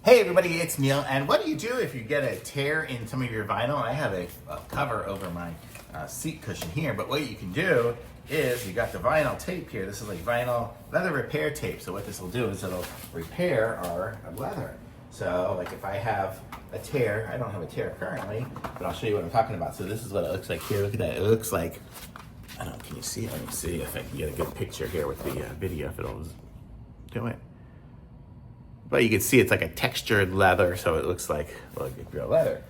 Hey everybody, it's Neil, and what do you do if you get a tear in some of your vinyl? I have a cover over my seat cushion here, but what you can do is you got the vinyl tape here. This is like vinyl leather repair tape. So what this will do is it'll repair our leather. So like if I have a tear, I don't have a tear currently, but I'll show you what I'm talking about. So this is what it looks like here. Look at that. It looks like, I don't know, can you see it? Let me see if I can get a good picture here with the video, if it'll do it. But you can see it's like a textured leather, so it looks like real leather.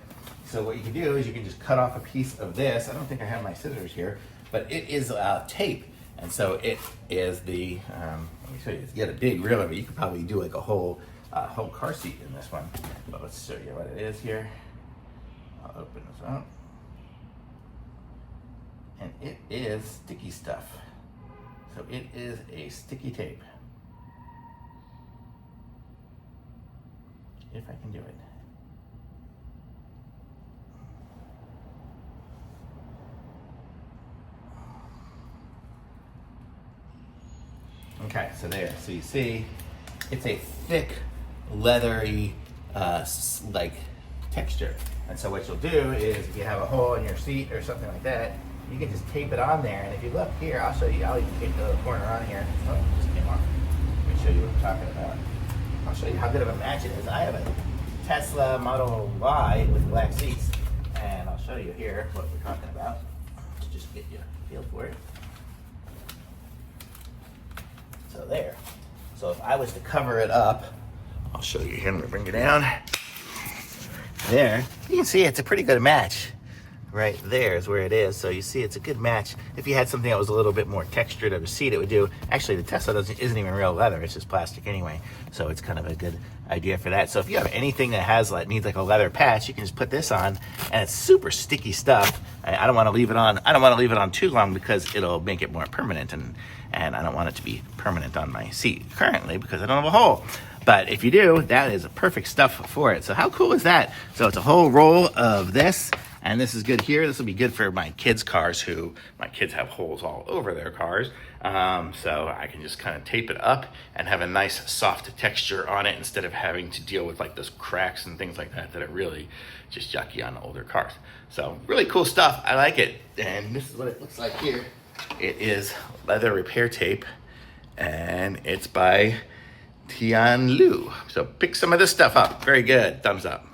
So what you can do is you can just cut off a piece of this. I don't think I have my scissors here, but it is tape. And so it is the, let me show you, it's got a big ruler, but you could probably do like a whole car seat in this one. But let's show you what it is here. I'll open this up. And it is sticky stuff. So it is a sticky tape. If I can do it. Okay, so there, so you see, it's a thick, leathery, like texture. And so what you'll do is if you have a hole in your seat or something like that, you can just tape it on there. And if you look here, I'll show you, I'll even tape the little corner on here. Oh, it just came off. Let me show you what I'm talking about. I'll show you how good of a match it is. I have a Tesla Model Y with black seats, and I'll show you here what we're talking about to just get you a feel for it. So there. So if I was to cover it up, I'll show you here. Let me bring it down. There, you can see it's a pretty good match. Right there is where it is. So you see it's a good match. If you had something that was a little bit more textured of a seat, it would do. Actually, the Tesla isn't even real leather, it's just plastic anyway. So it's kind of a good idea for that. So if you have anything that has needs like a leather patch, you can just put this on, and it's super sticky stuff. I don't want to leave it on. I don't want to leave it on too long because it'll make it more permanent, and I don't want it to be permanent on my seat currently because I don't have a hole. But if you do, that is perfect stuff for it. So how cool is that? So it's a whole roll of this. And this is good here. This will be good for my kids' cars, my kids have holes all over their cars. So I can just kind of tape it up and have a nice soft texture on it instead of having to deal with like those cracks and things like that are really just yucky on older cars. So really cool stuff. I like it. And this is what it looks like here. It is leather repair tape, and it's by TIANLDD. So pick some of this stuff up. Very good. Thumbs up.